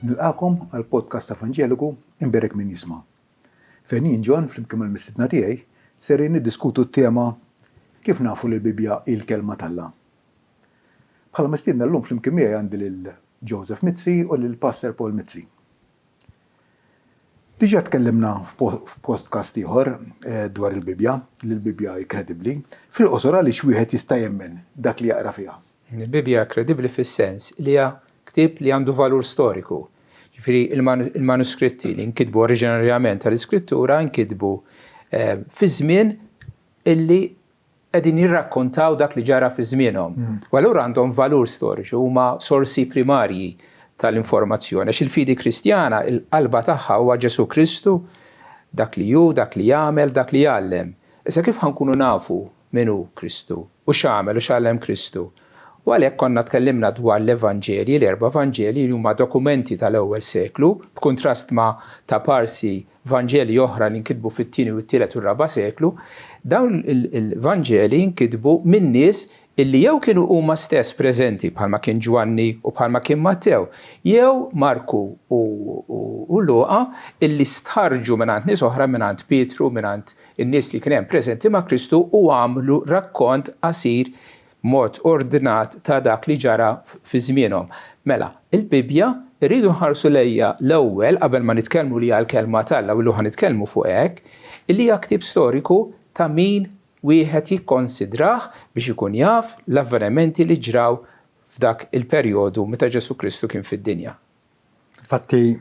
Nilqakom għal podcast Evangeliku Imberek min jisma'. Fejn jien Ġon flimkien mal-mistedna tiegħi serrin niddiskutu t-tema kif nafu li l-Bibja il-kelma tal-Alla. Bħala mistiedna llum flimkien miegħi għandi lil Joseph Mizzi u lil Pastor Paul Mizzi. Diġà tkellimna f'podcast ieħor dwar il-Bibja, li l-Bibja kredibbli, fil-qosor għaliex wieħed jista' jemmen dak li jaqra fiha. Il-Bibja kredibbli fis-sens li hija ktieb li għandu valur storiku. Ġifieri il-manuskritti li nkitbu oriġinarjament tal-iskrittura nkitbu fi żmien illi qegħdin jirrakkontaw dak li ġara fi żmienhom. U allura għandhom valur storiku, huma sorsi primarji tal-informazzjoni. Għax il-fidi kristjana, il-qalba tagħha huwa Ġesu Kristu, dak li hu, dak li jagħmel, dak li jgħallem. Issa kif ħankunu nafu min hu Kristu u x'għamel u x'għallem Kristu? U għalhekk konna tkellimna dwar l-Evanġelji, l-erba' Evanġelji li huma dokumenti tal-ewwel seklu, b'kuntrast ma' ta' parsi Vanġelji oħra li nkitbu fit-tieni u t-tielet u r-raba' seklu. Dawn il-Vanġelji nkitbu minn nies illi jew kienu huma stess preżenti bħalma kien Ġwanni u bħalma kien Mattew, jew Marku u Luqa illi stħarġu mingħand nies oħra mingħand Pietru, mingħand in-nies li kien hemm preżenti ma' Kristu u għamlu rakkont qasir mod ordinat ta' dak li ġara fi żmienhom. Mela, il-Bibja rridu nħarsu lejha l-ewwel qabel ma nitkellmu li hija l-kelma tal-Alla u llum nitkellmu fuq hekk, illi hija ktieb storiku ta' min wieħed jikkonsidrah biex ikun jaf l-avvenimenti li ġraw f'dak il-perjodu meta Ġesu Kristu kien fid-dinja. Infatti,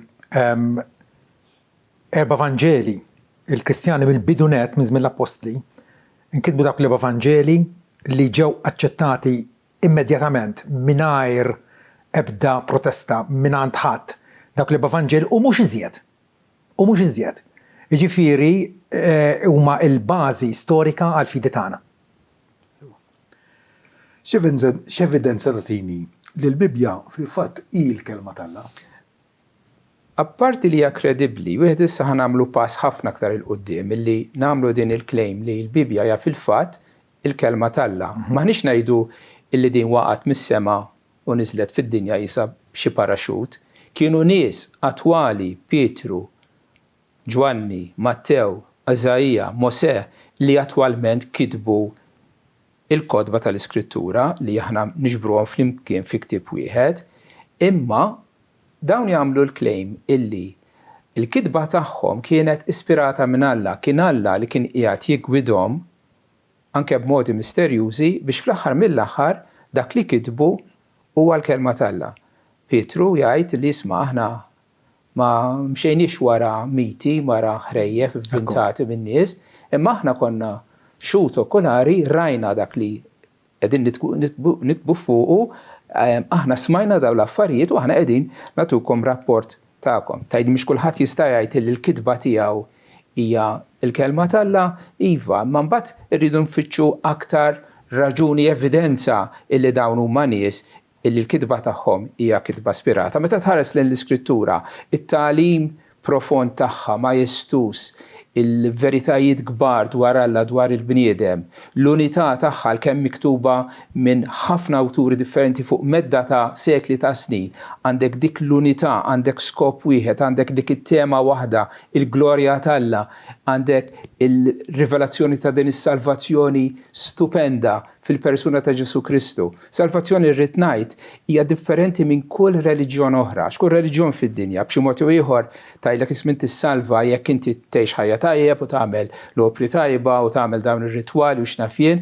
erba' Vanġeli, il-Kristjani mill-bidunet minn l-Apostli, inkitbu dak l-erba' Vanġeli li ġew aċċettati immedjatament mingħajr ebda protesta mingħand ħadd dak l-Evanġel u mhux iżjed. Jiġifieri huma l-bażi storika għal fidi tagħna. X'evidenza tagħtini li l-Bibja fil-fatt hi l-kelma tal-Alla? Apparti li hija kredibbli, wieħed issa ħanagħmlu pass ħafna aktar il quddiem illi nagħmlu din il-claim li l-Bibja hija fil-fatt il-kelma tal-Alla. Maħniex ngħidu illi din waqgħet mis-sema u niżlet fid-dinja jisa b'xi paraxut. Kienu nies attwali, Pietru, Ġwanni, Mattew, Eżajja, Mosè li attwalment kitbu il-kodba tal-Iskrittura li aħna niġbruhom flimkien fi ktieb wieħed, imma dawn jagħmlu l-claim illi il-kitba tagħhom kienet ispirata minn Alla, kien Alla li kien qiegħed jigwidhom anke b'modi misterjużi biex fl-aħħar mill-aħħar dak li kitbu huwa l-kelma tal-Alla. Pietru jgħid li isma' aħna ma mxejniex wara miti, wara ħrejjef inventati min-nies, imma aħna konna xut okulari rajna dak li qegħdin nitbu fuqu, aħna smajna dawn l-affarijiet u aħna qegħdin nagħtukom rapport tagħkom. Tgħid mhix kulħadd jista' jgħid li l-kitba tiegħu hija il-kelma tal-Alla, iva, ma mbagħad irridu nfittxu aktar raġuni evidenza illi dawn huma nies illi l-kitba tagħhom hija kitba spirata. Meta tħares lejn l-Iskrittura, it-tagħlim profond tagħha ma jestus il-veritajiet kbar dwar Alla, dwar il-bniedem, l-unità tagħha kemm miktuba minn ħafna awturi differenti fuq medda ta' sekli ta' snin, għandek dik l-unità, għandek skop wieħed, għandek dik it-tema waħda, il-glorja tal-Alla, għandek il-rivelazzjoni ta' din is-salvazzjoni stupenda fil-persuna ta' Ġesu Kristu. Salvazzjoni rrid ngħid hija differenti minn kull reliġjon oħra. X'kull reliġjon fid-dinja b'xi mod ieħor tgħidlek ismin tissalva jekk inti tgħix ħajja tajjeb u tagħmel l-opri tajba u tagħmel dawn ir-ritwali u x'nafien.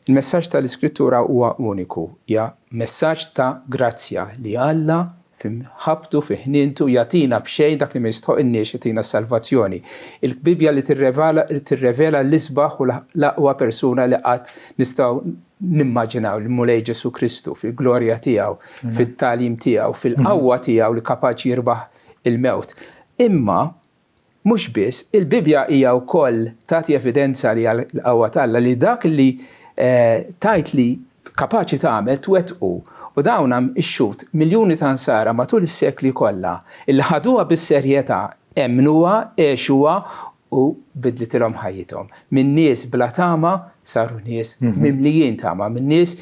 Il-messaġġ tal-Iskrittura huwa uniku, hija messaġġ ta' grazzja li Alla fimħabtu fiħnintu jagħtina b'xejn dak li ma jistħoqniex jagħtina s-salvazzjoni. Il-Bibja li tirrevela l-isbaħ u l-aqwa persuna li qatt nistgħu nimmaġinaw li mulej Ġesu Kristu fil-glorja tiegħu, fit-tagħlim tiegħu, fil-qawwa tiegħu li kapaċi jirbaħ il-mewt. Imma mhux biss, il-Bibja hija wkoll tagħti evidenza li l-qawwa tal-Alla li dak li tajt li kapaċi tagħmel twettqu. U dawn hemm ixxut miljuni ta' nsara matul is-sekli kollha illi ħaduha bis-serjetà, emnuha, għexuha u bidlitilhom ħajjithom. Min nies bla tama saru nies mimlijin tama, min nies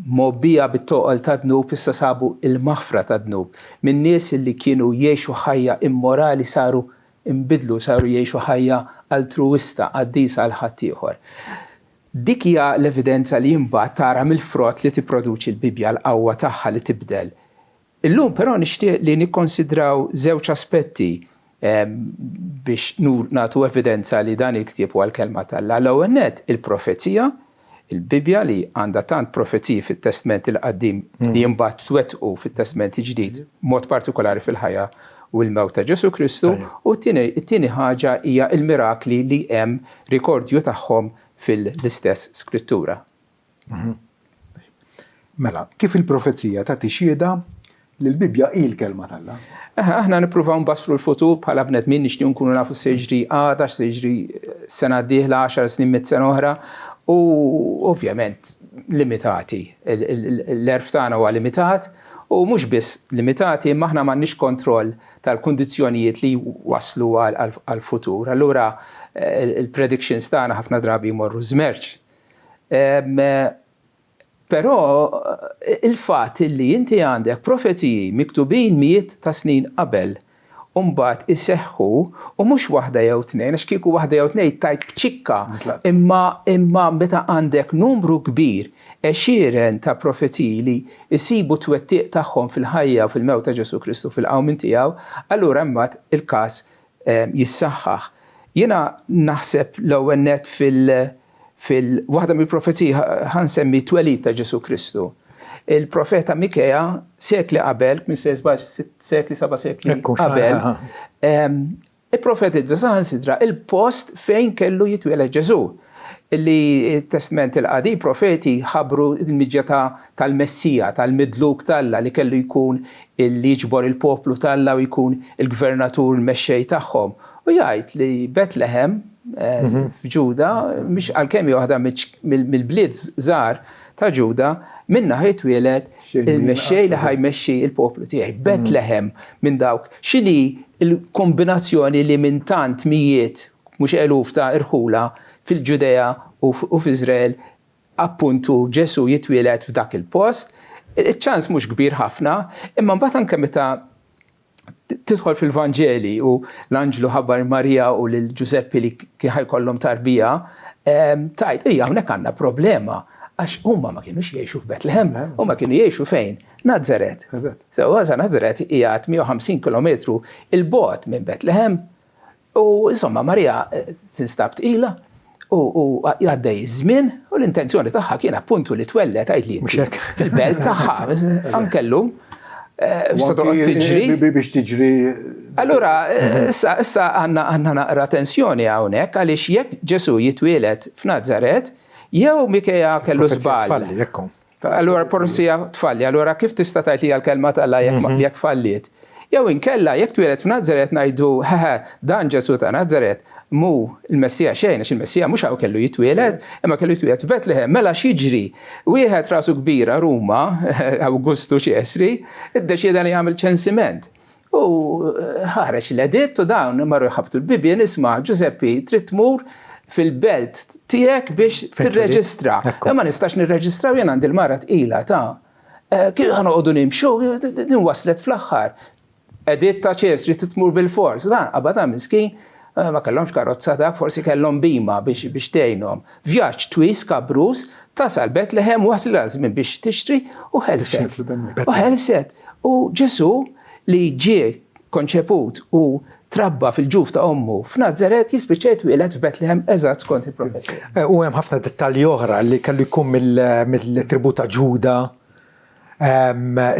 mobbija bit-toqol ta' dnub issa sabu il-maħfra ta' dnub, min nies li kienu jgħixu ħajja immorali saru imbidlu, saru jgħixu ħajja altruista għaddisa għal ħadd ieħor. Dik hija l-evidenza li jimbagħad tara mill-frott li tipproduċi l-Bibja l-qawwa tagħha li tibdel. Illum però nixtieq li nikkonsidraw żewġ aspetti biex nagħtu evidenza li dan il-ktieb huwa l-kelma tal-Alla. L-ewwel nett il-profezija, il-Bibja li għandha tant profeziji fit-Testament il-Qaddim li jimbagħad twettqu fit-Testament il-Ġdid, mod partikolari fil-ħajja u l-mewt ta' Ġesu Kristu, u t-tieni ħaġa hija l-mirakli li hemm rikordju tagħhom fil-istess skrittura. Mela, kif il-profezija tagħti xhieda li l-Bibja hi l-kelma tal-Alla? Aħna nippruvaw nbassru l-futur bħala bnedmin nixtiequ nkunu nafu se jiġri għada, se jiġri sena d-dieħla 10 snin mit-sena oħra, u ovvjament limitati. L-erf tagħna huwa limitat u mhux biss limitati, imma aħna m'għandniex kontroll tal-kundizzjonijiet li waslu għall-futur. Allura il-predictions tagħna ħafna drabi jmorru żmerġ. Però il-fatt li inti għandek profetiji miktubin mijiet ta' snin qabel u mbagħad iseħħu u mhux waħda jew tnejn, għax kieku waħda jew tnejn tajt ċikka, imma meta għandek numru kbir għexieren ta' profetiji li jsibu twettiq tagħhom fil-ħajja u fil-mewt ta' Ġesu Kristu fil-qawmin tiegħu, allura mbagħad il-każ jissaħħaħ. Jiena naħseb l-ewwel nett fil-waħda mill-profeziji ħansemmi twelid ta' Ġesu Kristu. Il-profeta Mikeja sekli qabel, minn sekli 7 sekli qabel, il-profetizza saħansitra il-post fejn kellu jitwieled Ġesu. Illi il-Testament il-Qadi profeti ħabru il-miġja tal-Messija, tal-Midluk tal-Alla li kellu jkun li jiġbor il-poplu tal-Alla u jkun il-gvernatur, il-mexxej tagħhom. U jgħid li Betlehem f'Ġuda, mhix għalkemm waħda mill-bliet żgħar ta' Ġuda, minna ħajtwieled il-mexxej li ħajmexxi il-poplu tiegħi. Betlehem minn dawk x'inhi il-kombinazzjoni li minn tant mijiet mhux eluf ta' irħula fil-Ġudea u f'Iżrael appuntu Ġesu jitwieled f'dak il-post. Iċ-ċans mhux kbir ħafna, imma mbagħad anke meta tidħol fil-Vanġeli u l-Anġlu ħabbar Marija u lil Ġuseppi li ħajkollhom tarbija, tajt hawnhekk għandna problema għax huma ma kienux jgħixu f'Betlehem, huma kienu jgħixu fejn? Nazaret. Sewwa Nazaret hija 150 kilometru il-bogħod minn Betlehem u insomma Marija tinstab tqila u għaddej żmien u l-intenzjoni tagħha kien appuntu li twellet għajdli fil-belt tagħha ankellum biex tiġri. Allura, issa għandna naqra tensjoni hawnhekk għaliex jekk Ġesu jitwieled f'Nazaret, jew Mikeja kellu żball. Allura profezija tfalli, allura kif tista' tgħid li l-kelma tal-Alla jekk falliet? Jew inkella jekk twieled f'Nazaret ngħidu dan Ġesu ta' Nazaret mu il-Messija xejn, għax il-Messija mhux hawn kellu jitwieled, imma kellu jitwieled f'Betlehem. Mela x'jiġri? Wieħed rasu kbira Ruma, Awgustu Ċesri, iddeċieda li jagħmel ċensiment. U ħareġ l-editt u dawn marru jħabtu l-bibien isma' Ġuseppi trid tmur fil-belt tiegħek biex tirreġistra. Ma nistax nirreġistraw jien għandi l-mara tqila kif ħanoqogħdu nimxu, din waslet fl-aħħar. Editt ta' Ċesri trid tmur bil-fors. Dan qabad miskin ma kellhomx karozza dak, forsi kellhom bima biex tgħinhom. Vjaġġ twis kabrus tasal Betlehem wasal żmien biex tixtri u ħelset. U Ġesu li ġie konċeput u trabba fil-ġuf ta' ommu f'Nazaret jispiċċa jitwieled f'Betlehem eżatt skont il-profetija. U hemm ħafna dettalji oħra li kellu jkun mill-tribu ta' Ġuda,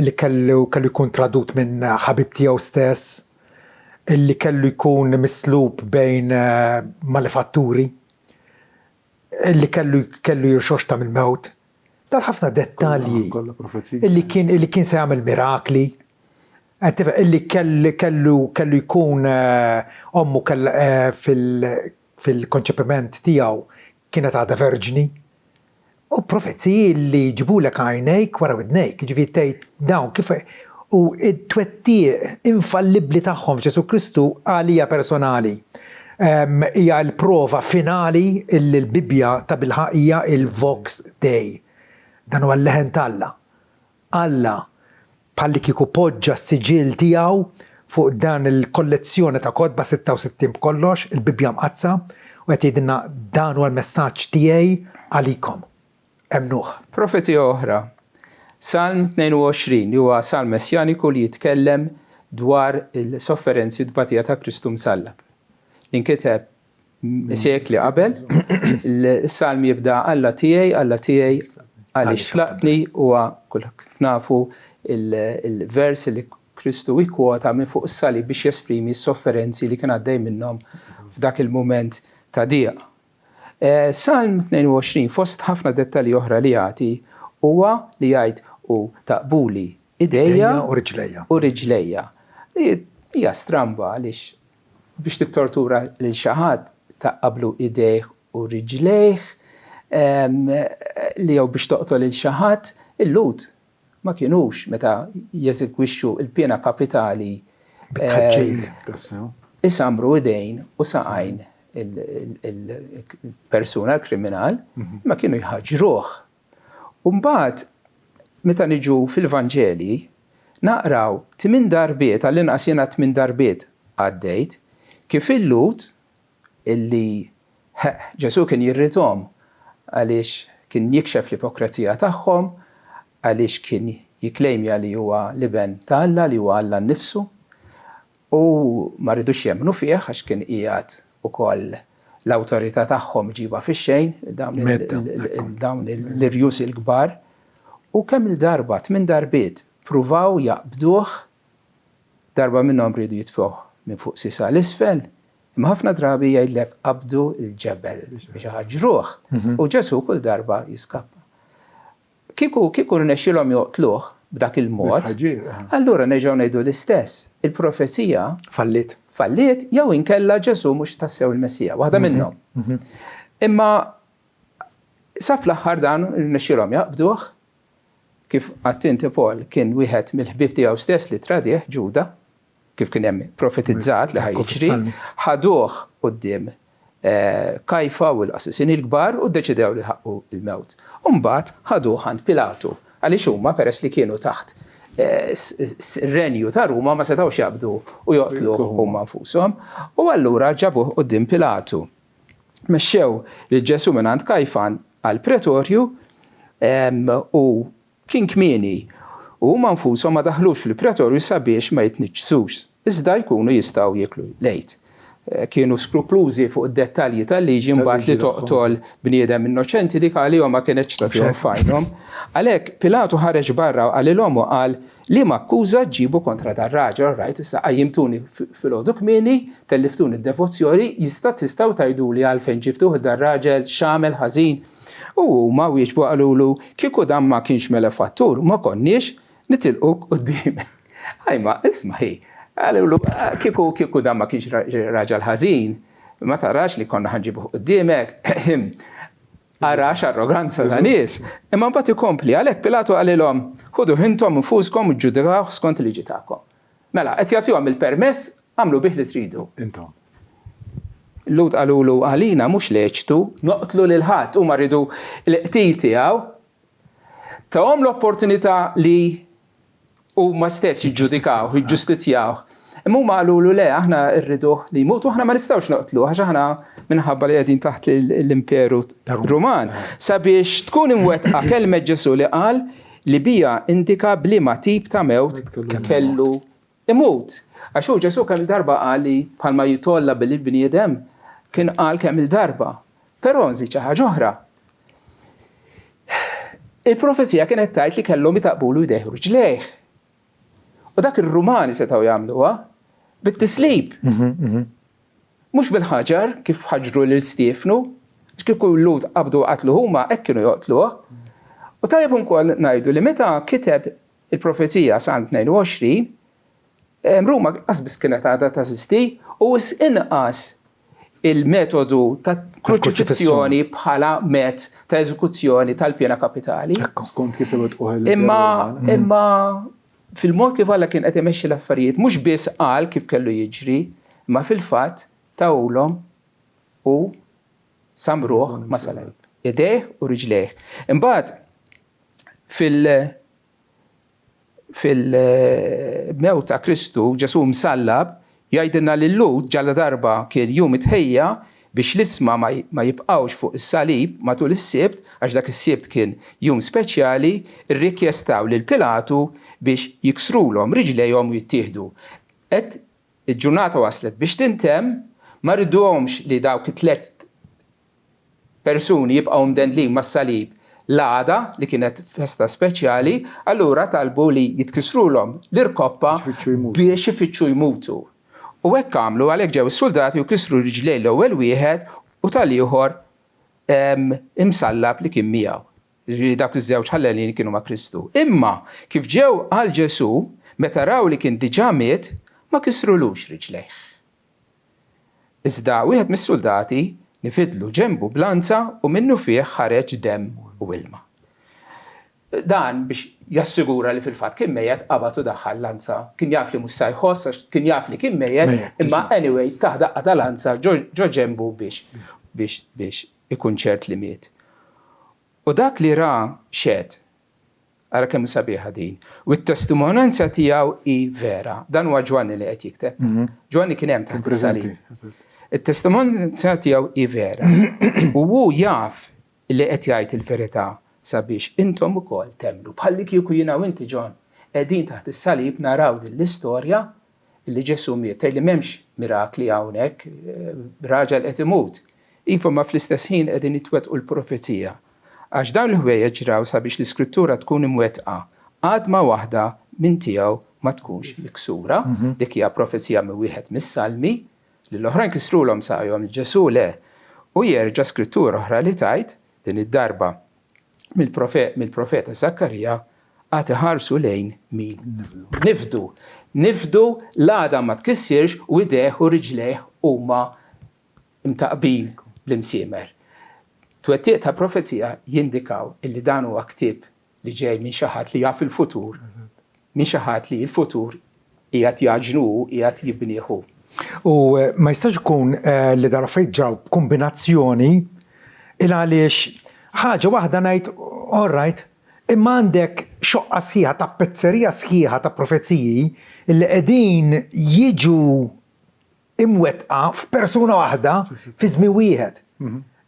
li kellu jkun tradut minn ħabib tiegħu stess, illi kellu jkun mislub bejn malefatturi, illi kellu jirxoxta mill-mewt. Tal-ħafna dettalji illi kien se jagħmel mirakli, illi kellu jkun ommu fil-konċepiment tiegħu kienet għadha verġni. U profeziji li ġibulek għajnejk wara widnejk, ġifieri tgħid dawn kif u it-twettieq infallibli tagħhom f'Ġesu Kristu għalija personali. hija l-prova finali illi l-Bibja ta' bil-ħaqija il-Vox Dei. Dan huwa l-leħen tal-Alla. Alla bħalli kieku poġġa s-siġil tiegħu fuq dan il-kollezzjoni ta' kodba 66 b'kollox, il-Bibja mqazza, u qed jgħidilna dan huwa l-messaġġ tiegħi għalikom. Emnuh. Profeti oħra, Salm 22 li huwa Salm messjaniku li jitkellem dwar il-sofferenzi u d-batija ta' Kristu msallab. Inkiteb sekli qabel, il-Salm jibda Alla tiegħi għaliex tlaqtni huwa kif nafu il-vers li Kristu ikkwota minn fuq is-salib biex jesprimi s-sofferenzi li kien għaddej minnhom f'dak il-mument ta' diaq. Salm 22 fost ħafna dettalji oħra li jagħti huwa li jgħid u taqbuli idejja u riġlejja. Hija stramba għaliex biex tiktortura lil xi ħadd taqablu idejh u riġlejh li jew biex toqtol lil xi ħadd il-lut ma kienux meta jeżegwixxu il-pjena kapitali isamru idejn u saqajn il-persuna l-kriminal ma kienu jħaġruh. U mbagħad meta niġu fil-Vanġeli naqraw 8 darbiet għall-inqas jiena 8 darbiet għaddejt kif il-lut illi Ġesu kien jirridhom għaliex kien jikxef l-ipokrazija tagħhom, għaliex kien jiklejmja li huwa liben ta' Alla, li huwa Alla nnifsu, u ma rridux jemmnu fih għax kien qiegħed ukoll l-awtorità tagħhom ġiba fix-xejn dawn l-irjus il-kbar, u kemm il-darba 8 darbiet pruvaw jaqbduh, darba minnhom rridu jitfuh minn fuq sisa l-isfel, imma ħafna drabi jgħidlek qabdu l-ġebel biex ħaġruh, u Ġesu kull darba jiskappa. Kieku rnexxilhom joqtluh b'dak il-mod, allura nerġgħu ngħidu l-istess. Il-profezija fallit jew inkella Ġesu mhux tassew il-Messija, waħda minnhom. Imma sa fl-aħħar dan rnexxilhom jaqbduh, kif għattinti Paul kien wieħed mill-ħbieb tiegħu stess li tradih Ġuda, kif kien hemm profetizzat li ħajġri, ħaduh quddiem Kajfa u l-assassin il-kbar u ddeċidew li ħaqqu il-mewt. U mbagħad ħaduh għand Pilatu għaliex huma peress li kienu taħt renju ta' Ruma ma setgħux jaqbdu u joqtluh huma nfushom, u allura ġabuh quddiem Pilatu. Mexxew lil Ġesu minn għand Kajfa għall pretorju u kien kmieni u huma nfushom ma daħlux fil-pretorju sabiex ma jitniġġsux, iżda jkunu jistgħu jieklu lejt. Kienu skruplużi fuq id-dettalji tal-liġi mbagħad li toqtol bniedem innoċenti dik għalihom ma kienx tagħtihom fajnhom. Għalhekk Pilatu ħareġ barra għalilhom u qal li makkuża ġibu kontra dar raġel, rajt issa qajjimtuni filgħodu kmieni, telliftuni d-devozzjoni, tistgħu tgħiduli għalfejn ġibtuh dar raġel x'għamel ħażin. U huma wieġbu qalulu kieku dan ma kienx melefattur ma konniex nitilquk quddiem. Ħajma isma' ħi. Għallu, kieku dan ma kienx raġel ħażin, ma tarax li konna ħanġibu qudiemek, għarax arroganza ta' nies. Imma mbagħad ikompli, għalhekk Pilatu għalilhom, ħudu intom infuskom u ġġudikaw skont il-liġi tagħkom. Mela, qed jagħtihom il-permess, għamlu bih li tridu. Intom. Lut qalulu għalina mhux leċtu, noqtlu lil ħadd huma rridu l-qtil tiegħu, tahom l-opportunità li u ma stess jiġġudikaw, jiġġustizzjaw. Imma huma qalulu le, aħna rriduh li jmut u aħna ma nistgħux noqtlu għax aħna minħabba li qegħdin taħt l-Imperu Ruman. Sabiex tkun imwettqa kelmet Ġesu li qal li bija indika bliema tip ta' mewt kellu imut. Għax hu Ġesu kemm il-darba qal li bħalma jitolla bil-bniedem kien qal kemm il-darba. Però nżid xi ħaġa oħra. Il-profezija kienet tgħid li kellhom jitaqbulu jdejh u riġlejh. U dak ir-Rumani setgħu jagħmluha bit-tislib. Mhux bil-ħaġar kif ħaġru lil Stiefnu, kieku l-Lut qabdu qatlu huma hekk kienu joqtluh. U tajjeb ukoll ngħidu li meta kiteb il-profezija Salm 22, Ruma qasbis kienet għadha tażisti u inqas il-metodu ta' kruċifizzjoni bħala met ta' eżekuzzjoni tal-pjena kapitali. Skont kif iwettquh Imma fil-mod kif Alla kien qed imexxi l-affarijiet mhux biss qal kif kellu jiġri, imma fil-fatt tawlhom u samruh ma' salib. Idejh u riġlejh. Imbagħad fil-mewt ta' Kristu Ġesu msallab jgħidilna li l-Lud ġalla darba kien jum itħejja biex l-isma ma jibqgħux fuq is-salib matul is-sibt għax dak is-sibt kien jum speċjali, irrikjestaw lil Pilatu biex jiksrulhom riġlejhom u jittieħdu. Qed il-ġurnata waslet biex tintemm ma rridhomx li dawk it-tliet persuni jibqgħu mdendlin mas-salib l-għada li kienet festa speċjali, allura talbu li jitkisrulhom l-irkoppa biex ifittxu jmutu. U hekk għamlu għalhekk ġew is-soldati u kisru riġlejn l-ewwel wieħed u tal-ieħor imsallab li kien miegħu. Jiġifieri dak iż-żewġ ħallelin kienu ma' Kristu. Imma kif ġew għal Ġesu meta raw li kien diġà miet ma kisrulux riġlejh. Iżda wieħed mis-soldati nifidlu ġenbu blanza u minnu fih ħareġ demm u ilma. Dan biex jassigura li fil-fatt kien mejjed qabad u daħħal lanza. Kien jaf li mhux se jħoss, kien jaf li kien mejjed, imma anyway taħ daqqa ta' lanza ġo ġenbu biex ikun ċert li miet. U dak li ra xed, ara kemm sabiħa din, u t-testimonanza tiegħu hi vera. Dan huwa Ġwanni li qed jikteb. Ġwanni kien hemm taħt is-salib. Il-testimonanza tiegħu hi vera. U hu jaf li qed jgħid il-verità sabiex intom ukoll temmnu. Bħalli kieku jiena u inti Ġon qegħdin taħt is-salib naraw din l-istorja li Ġesu miet li m'hemmx mirakli hawnhekk, raġel qed imut. Iva ma fl-istess ħin qegħdin jitwettqu l-profezija. Għax dawn il-ħwejjeġ ġraw sabiex l-iskrittura tkun imwettqa għadma waħda minn tiegħu ma tkunx miksura, dik hija profezija minn wieħed mis-salmi li l-oħrajn kisrulhom saqajhom Ġesu le. U jerġa' skrittura oħra li tajt din id-darba mill-profeta Zakkarija għad iħarsu lejn min? Nifdu l-għada ma tkissirx u idejh u riġlejh huma imtaqbin bl-imsiemer. Twettiq ta' profezija jindikaw illi dan huwa ktieb li ġej minn xi ħadd li jaf il-futur, minn xi ħadd li l-futur qiegħed jaġnuhu, qiegħed jibnieħu. U ma jistax ikun li dar affarijiet ġraw kombinazzjoni il għaliex ħaġa waħda ngħid all right, imma għandek xoqqa sħiħa ta' pezzerija sħiħa ta' profeziji li qegħdin jiġu imwettqa f'persuna waħda fi żmien wieħed.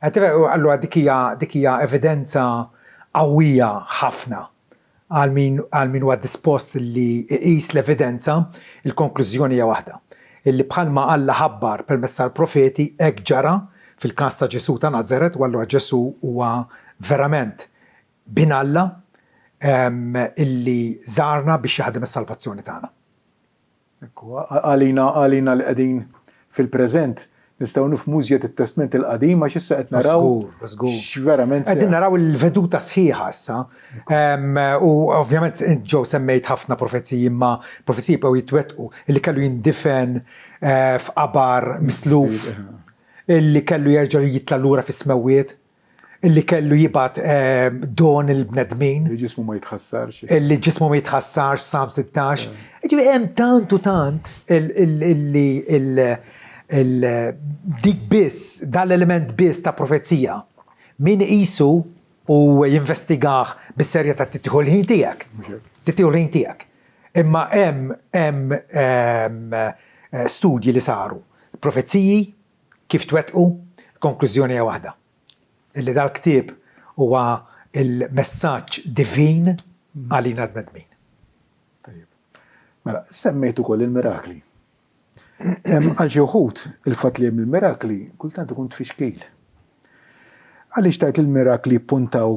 Allura dik hija evidenza qawwija ħafna għal min huwa dispost li jqis l-evidenza, il-konklużjoni hija waħda. Illi bħalma Alla ħabbar permezz tal-profeti hekk ġara fil-każ ta' Ġesu ta' Nażaret, u allura Ġesu huwa verament bin Alla illi żarna biex jaħdem is-salvazzjoni tagħna. Għalina li qegħdin fil-preżent nistgħu nifhmu żjed it-Testament il-Qadim għax issa qed naraw x'verament qegħdin naraw il-veduta sħiħa issa. U ovvjament ġew semmejt ħafna profeziji, imma profeziji bqgħu jitwettqu illi kellu jindifen f'qabar misluf, illi kellu jerġa' jitla' lura fis-smewwiet, illi kellu jibgħat don il-bnedmin. Li ġismu ma jitħassarx. Illi ġismu ma jitħassarx, Psalm 16. Ġifieri hemm tant u tant dik biss, dal-element biss ta' profezija min qisu u jinvestigah bis-serjetà titieħu l-ħin tiegħek. Imma hemm studji li saru, profeziji kif twettqu, konklużjoni hija waħda. Illi dal-ktieb huwa il-messaġġ divin għalina l-bnedmin. Mela, semmejt ukoll il-mirakli. Għal xi wħud il-fatt li hemm il-mirakli kultant ikun tfixkil. Għaliex tajt il-mirakli puntaw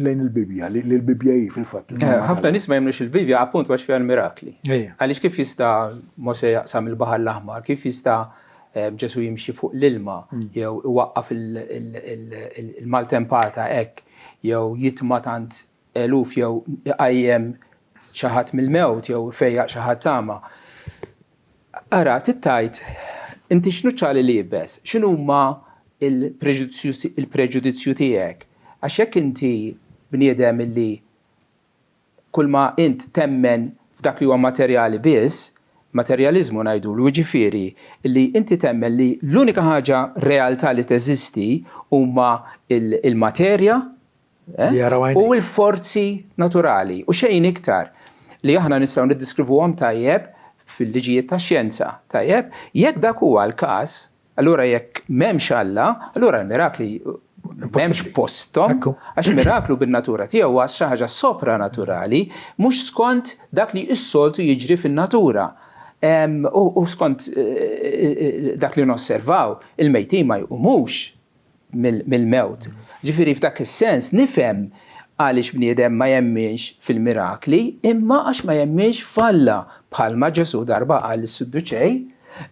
lejn il-Bibja, li l-Bibja hi fil-fatt. Ħafna nies ma jemnux il-Bibja appunt għax fiha l-mirakli. Għaliex kif jista' Mosè jaqsam il-Baħar l-Aħmar, kif jista' Ġesu jimxi fuq l-ilma, jew iwaqqaf il-maltempata hekk, jew jitma' tant eluf, jew iqajjem xi ħadd mill-mewt, jew ifejjaq xi ħadd tama. Ara, tittajt, inti x'nu ċali li jibbes, x'inhu huma il-preġudizzju tiegħek? Għax jekk inti bniedem illi kull ma int temmen f'dak li huwa materjali biss, Materializmu ngħidulu, ġifieri li inti temmen li l-unika ħaġa realtà li teżisti huma il-materja u l-forzi naturali u xejn iktar li aħna nistgħu niddiskrivuhom tajjeb fil-liġijiet tax-xjenza. Tajjeb, jekk dak huwa l-każ, allura jekk m'hemmx Alla, allura l-mirakli m'hemmx posthom, għax miraklu bin-natura tiegħu huwa xi ħaġa sopranaturali, mhux skont dak li s-soltu jiġri fin-natura. U skont dak li nosservaw, il-mejtin ma jqumux mill-mewt. Ġifieri f'dak is-sens nifhem għaliex bniedem ma jemminx fil-mirakli, imma għax ma jemminx f'Alla bħalma Ġesu darba qal lis-Sadduċej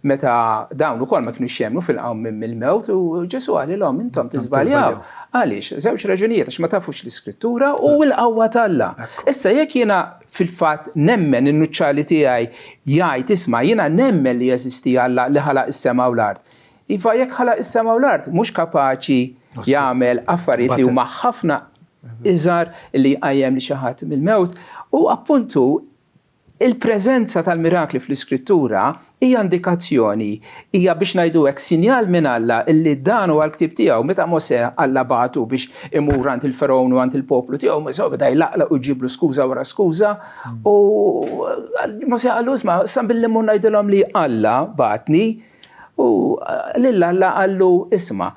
meta dawn ukoll ma kinux jemmnu fil-qawm mill-mewt u Ġesu qalilhom intom tiżbaljaw. Għaliex? Żewġ raġunijiet għax ma tafux l-Iskrittura u l-qawwa t'Alla. Issa jekk jiena fil-fatt nemmen in-nuċċali tiegħi jgħid isma' jiena nemmen li jeżisti Alla li ħalaq is-sema u l-art. Iva jekk ħalaq is-sema u l-art mhux kapaċi jagħmel affarijiet li huma ħafna iżgħar li jqajjem li xi ħadd mill-mewt u appuntu il-preżenza tal-mirakli fl-Iskrittura hija indikazzjoni, hija biex ngħidu hekk sinjal minn Alla illi dan huwa l-ktieb tiegħu meta Mosè Alla bagħtu biex imur għand il-Farawn u għand il-poplu tiegħu Mosè beda jlaqlaq u jġiblu skuża wara skuża u Mosè qallu isma' sa billi mmur ngħidilhom li Alla bagħtni u lil Alla qallu isma'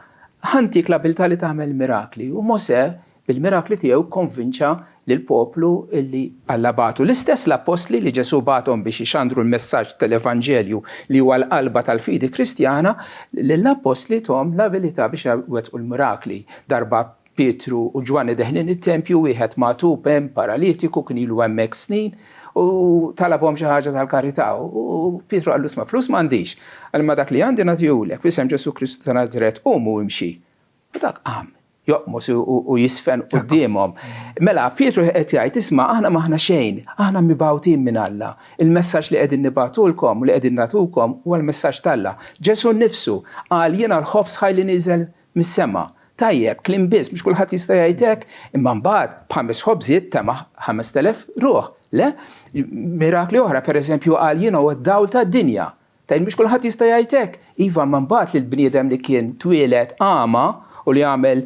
ħantik l-abilità li tagħmel mirakli u Mosè bil-mirakli tiegħu konvinċa lil poplu illi Alla bagħtu. L-istess l-apostli li Ġesu bagħthom biex ixandru l-messaġġ tal-Evanġelju li huwa l-qalba tal-fidi Kristjana, lill-apostli tom l-abilità biex iwettqu l-mirakli. Darba Pietru u Ġwanni deħlin it-tempju wieħed magħtub hemm paralitiku kien ilu hemmhekk snin u talabhom xi ħaġa tal-karità u Pietru qallu isma' flus m'għandix, għalma dak li għandi nagħtihulek f'isem Ġesu Kristu ta' Nażaret qumu imxi. U dak qam. Joqmos u jisfen qudiemhom. Mela Pietru qed jgħid isma' aħna maħna xejn, aħna mibgħutin minn Alla. Il-messaġġ li qegħdin nibagħtulkom u li qegħdin nagħtukom huwa l-messaġġ tal-Alla. Ġesu nnifsu qal jiena l-ħobż ħajli niżel mis-sema. Tajjeb, kliem biss mhux kulħadd jista' jgħid hekk, imma mbagħad b'ħames ħobżiet tema' 5,000 ruħ. Le? Mirakli oħra pereżempju qal jiena huwa d-dawl tad-dinja. Tajjeb mhux kulħadd jista' jgħid hekk. Iva ma mbagħad lill bniedem li kien twieled għama u li għamel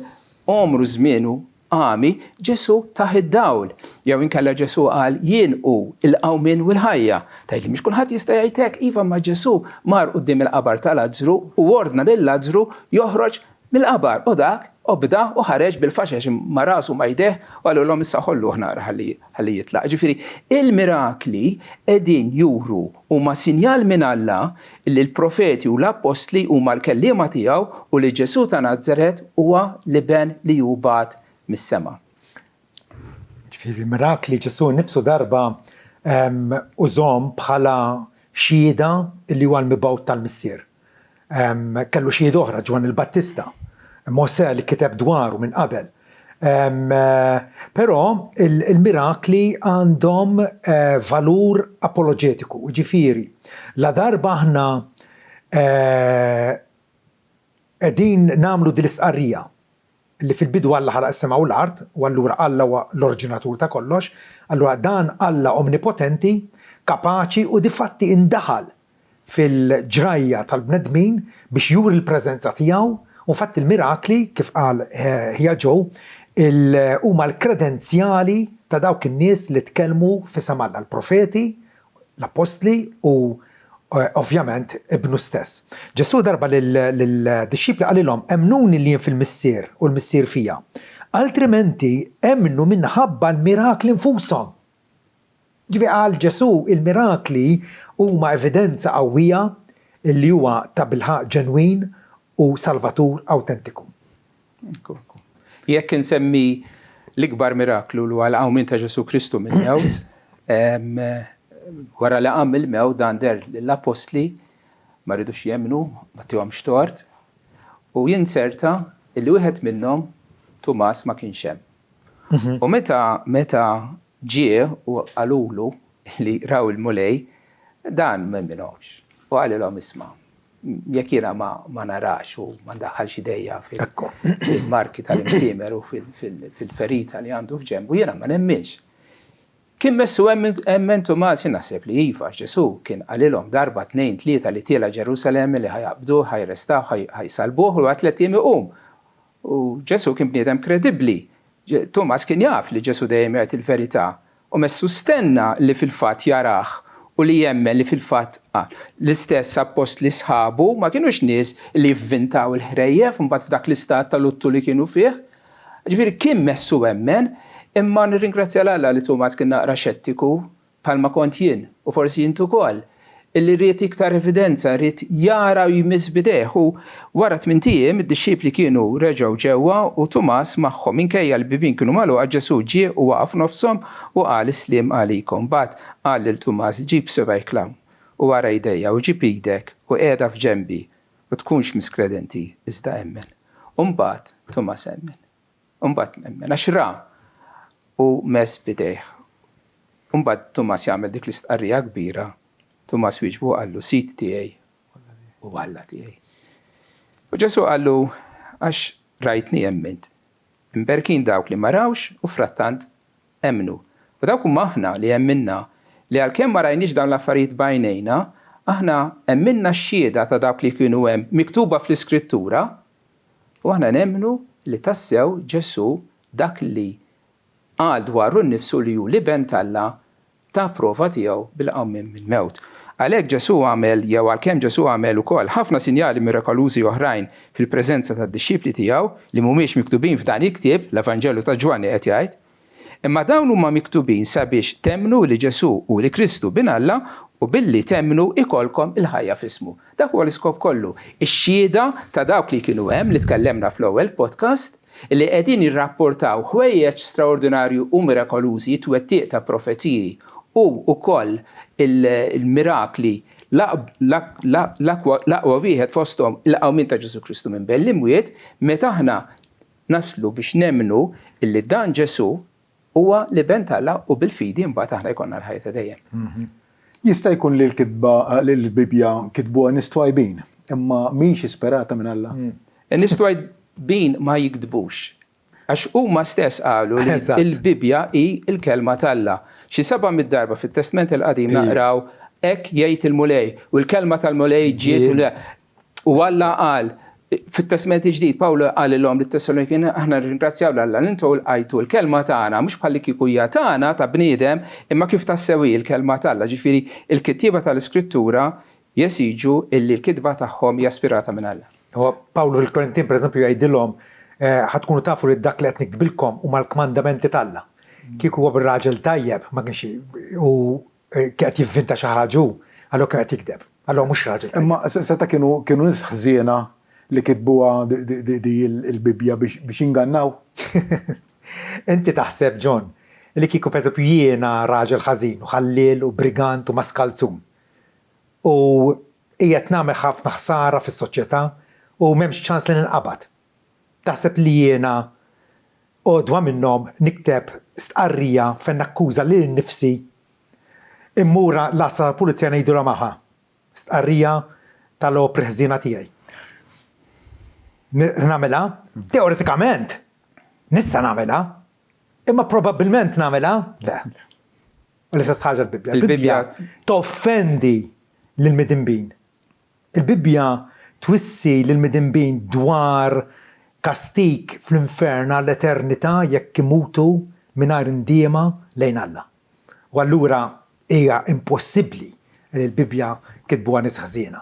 omru żmienu għami, Ġesu taħ id-dawl. Jew inkella Ġesu qal jien hu l-qawmien u l-ħajja. Tajli mhux kulħadd jista' jgħid hekk, iva ma Ġesu mar quddiem il-qabar tal-Lażru u ordna lil Lażru joħroġ mill-qabar. U dak bda u ħareġ bil-faxex ma rasu ma jdeh u għalulhom issa ħolluh nara ħalli jitlaq. Ġifieri il-mirakli qegħdin juru huma sinjal minn Alla li l-profeti u l-apostli huma l-kelliema tiegħu u li Ġesu ta' Nażaret huwa l-iben li jubgħat mis-sema. Ġifieri il-mirakli Ġesu nnifsu darba użhom bħala xhieda li huwa l-mibgħut tal-missier. Kellu xhieda oħra Ġwan il-Battista. Mosè li kiteb dwaru minn qabel. Però il-mirakli għandhom valur apologetiku, ġifieri. La darba aħna qegħdin nagħmlu dil-istqarrija li fil-bidu Alla ħalaq is-sema u l-art u allura Alla huwa l-oriġinatur ta' kollox, allura dan Alla omnipotenti, kapaċi u difatti indaħal fil-ġrajja tal-bnedmin biex juri l-preżenza tiegħu. U fatt il-mirakli, kif qal Joe, huma l-kredenzjali ta' dawk in-nies li tkellmu fisem Alla, l-profeti, l-apostli u ovvjament ibnu stess. Ġesu darba lill-disċipli qalilhom emnuni li jien fil-missier u l-missier fija. Altrimenti emnu minħabba l-mirakli nfushom. Ġifi qal Ġesu il-mirakli huma evidenza qawwija li huwa ta' bilħaq ġenwin u salvatur autentiku. Jekk insemmi l-ikbar miraklu li huwa l-qawmien ta' Ġesu Kristu mill-mewt, wara li qam mill-mewt dan der l-apostli ma rridux jemmnu, ma tihomx tort, u jinserta li wieħed minnhom Tumas ma kienx hemm. U meta ġie u qalulu li raw il-mulej, dan ma minnhomx. U qalilhom isma' jekk jiena ma narax u ma ndaħħalx idejja fil-marki tal-imsiemer u fil-ferita li għandu f'ġenbu, jiena ma nemminx. Kien messu emmen Tomas naħseb li iva Ġesu kien għalilhom darba 2-3 li tiela Ġerusalem li ħajaqbdu, ħajrestaw, ħajsalbuh u għat 3 iqum. U Ġesu kien bniedem kredibbli. Tomas kien jaf li Ġesu dejjem jgħid il-verità u messu stenna li fil-fatt jarah u li jemmen li fil-fatt l-istess appost li sħabu ma kienux nies li jivvintaw il-ħrejjef mbagħad f'dak l-istat tal-luttu li kienu fih. Ġifieri kien messu emmen. Imma nirringrazzja l-Alla li Tomas kien naqra xettiku bħalma kont jien u forsi jien ukoll illi rrid iktar evidenza, rrid jara u jmiss bidejh u wara 8 ijiem id-dixxipli kienu reġgħu ġewwa u Tomas magħhom minkejja l-bibien kienu magħluqa Ġesu ġie u waqaf nofshom u qal isliem għalikom. Mbagħad qal lil Tomas ġib sebgħek lawn u wara jdejja u ġib idek u qiegħda f'ġenbi u tkunx miskredenti iżda emmen. U mbagħad Tomas emmen. U mbagħad emmen għax ra u mess bidejh. Mbagħad Tomas jagħmel dik l-istqarrija kbira. Tomas wieġbu qallu sit tiegħi u Alla tiegħi. U Ġesu qallu għax rajtni emmint. Imberkin dawk li ma rawx u frattant emmnu. U dawk huma aħna li emminna li għalkemm ma rajniex dawn l-affarijiet bajnejna, aħna emminna x-xhieda ta' dawk li kienu hemm miktuba fl-Iskrittura u aħna nemmnu li tassew Ġesu dak li għal dwaru nnifsu li hu liben Alla ta' prova tiegħu bil-qawm mill-mewt. Għalhekk Ġesu għamel jew għalkemm Ġesu għamel ukoll ħafna sinjali mirakolużi oħrajn fil-preżenza tad-dixxipli tiegħu li mhumiex miktubin f'dan il-ktieb l-Evanġelu ta' Ġwanni qed jgħid, imma dawn huma miktubin sabiex temnu li Ġesu u li Kristu bin Alla u billi temnu ikolkom il-ħajja f'ismu. Dak huwa l-iskop kollu. Ix-xhieda ta' dawk li kienu hemm li tkellemna fl-ewwel podcast li qegħdin jirrapportaw ħwejjeġ straordinarju u mirakolużi twettiq ta' profetiji u wkoll il-mirakli l-aqwa wieħed fosthom il-qawmin ta' Ġesu Kristu minn bejn l-imwiet meta aħna naslu biex nemmnu illi dan Ġesu huwa liben Alla u bil-fidi mbagħad aħna jkollna l-ħajja ta' dejjem. Jista' jkun li l-kitba l-Bibja kitbuha nies twajbin, imma mhix isperata minn Alla. Nies twajbin ma jikdbux. Għax huma stess qalu li l-Bibja hi l-kelma Alla. Xi 700 darba fit-Testament il-Qadim naqraw hekk jgħid il-mulej u l-kelma tal-mulej ġiet u Alla qal fit-Testament il-ġdid Pawlu qalilhom lit-Tessalonikin aħna ringrazzjaw l-Alla li intu lqajtu l-kelma tagħna mhux bħal kieku hija tagħna ta' bniedem imma kif tassewi l-kelma Alla. Ġifieri il-kittieba tal-Iskrittura jesiġu illi l-kitba tagħhom hija ispirata minn Alla. Pawlu fil-Korintin pereżempju jgħidilhom ħatkunu tafu li dak li qed nikdbilkom huma l-kmandamenti Alla. Kieku huwa bir-raġel tajjeb ma kienx u qed jivvinta xi ħaġa allura kien qed jikdeb. Allura mhux raġel. Imma seta kienu nies ħżiena li kitbuha di l-Bibja biex ingannaw. Inti taħseb John li kieku pereżempju jiena raġel ħażin u ħallil u brigant u maskalzum. U qiegħed nagħmel ħafna ħsara fis-soċjetà u m'hemmx ċans li ninqabad. Taħseb li jiena għodwa minnhom nikteb stqarrija fejn nakkuża lil nnifsi immura l-asra l-pulizija ngħidulha magħha. Stqarrija tal-opri ħżiena tiegħi. Nagħmilha? Teoretikament nista' nagħmilha, imma probabbilment nagħmilha le. U l-istess ħaġa l-Bibja. Il-Bibja toffendi lill-midinbin. Il-Bibja twissi lill-midinbin dwar kastik fl-infern għall-eternità jekk imutu mingħajr indiema lejn Alla. U allura hija impossibbli li l-Bibja kitbuha nies ħżiena.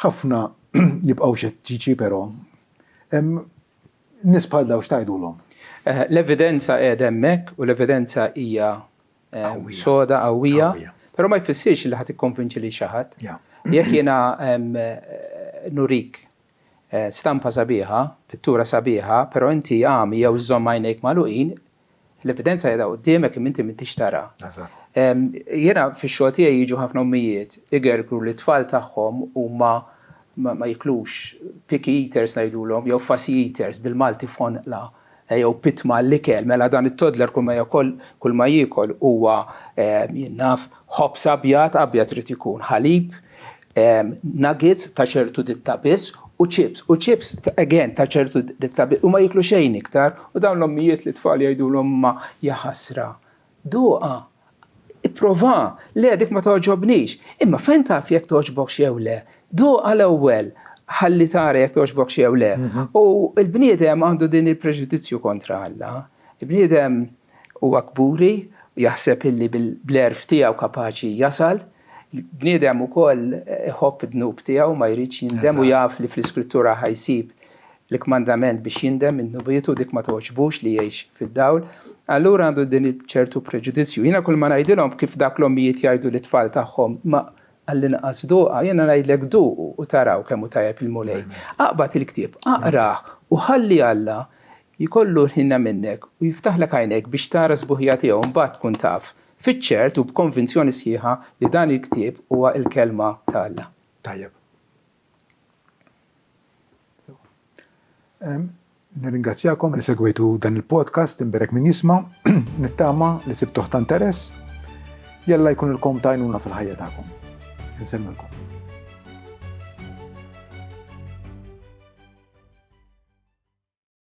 Ħafna jibqgħu xettiċi però nies bħal dawn x'tgħidulhom. L-evidenza qiegħda hemmhekk u l-evidenza hija soda qawwija, però ma jfissirx li ħadd ikkonvinċi li xi ħadd. Jekk jiena nurik stampa sabiħa, pittura sabiħa, però inti għami jew żomm għajnejk magħluqin, l-evidenza qiegħda quddiemek imma inti m'intix tara. Jiena fix-xogħol tiegħi jiġu ħafna ommijiet igergru li t-tfal tagħhom huma ma jiklux picky eaters ngħidulhom jew fussy eaters bil-Malti fonqla jew pitma l-ikel mela dan it-toddler kull ma jiekol huwa jinnaf ħobs abjad trid ikun ħalib, nuggets ta' ċertu ditta biss u chips again ta' ċertu ditta biss u ma jiklu xejn iktar u dawn l-ommijiet li tfal jgħidulhom ma jaħasra duqa, ipprova, le dik ma toġobnix, imma fejn taf jekk toġbok jew le, duqa l-ewwel ħalli tara jekk toġbok jew le. U l-bniedem għandu din il-preġudizzju kontra Alla. Il-bniedem huwa kburi, jaħseb illi bil-blerf tiegħu kapaċi jasal. Il-bniedem ukoll iħobb id-dnub tiegħu ma jridx jindem u jaf li fl-iskrittura ħajsib l-kmandament biex jindem in-nubietu dik ma toġbux li jgħix fid-dawl. Allura għandu din ċertu preġudizzju. Jiena kull ma ngħidilhom kif dak l-ommijiet jgħidu l-tfal tagħhom ma għall-inqas duqa, jiena ngħidlek duqu u taraw kemm hu tajjeb il-mulej. Aqbad il-ktieb, aqrah u ħalli Alla jkollu ħinna minnek u jiftaħlek għajnek biex tara sbuħija tiegħu mbagħad tkun taf fiċ-ċert u b'konvinzjoni sħiħa li dan il-ktieb huwa l-kelma ta' Alla. Tajjeb. Nirringrazzjakom li segwejtu dan il-podcast imberek min jisma' nittama li sibtuh ta' interess jalla jkun ilkom tajnuna fil-ħajja tagħkom. Insemmilkom.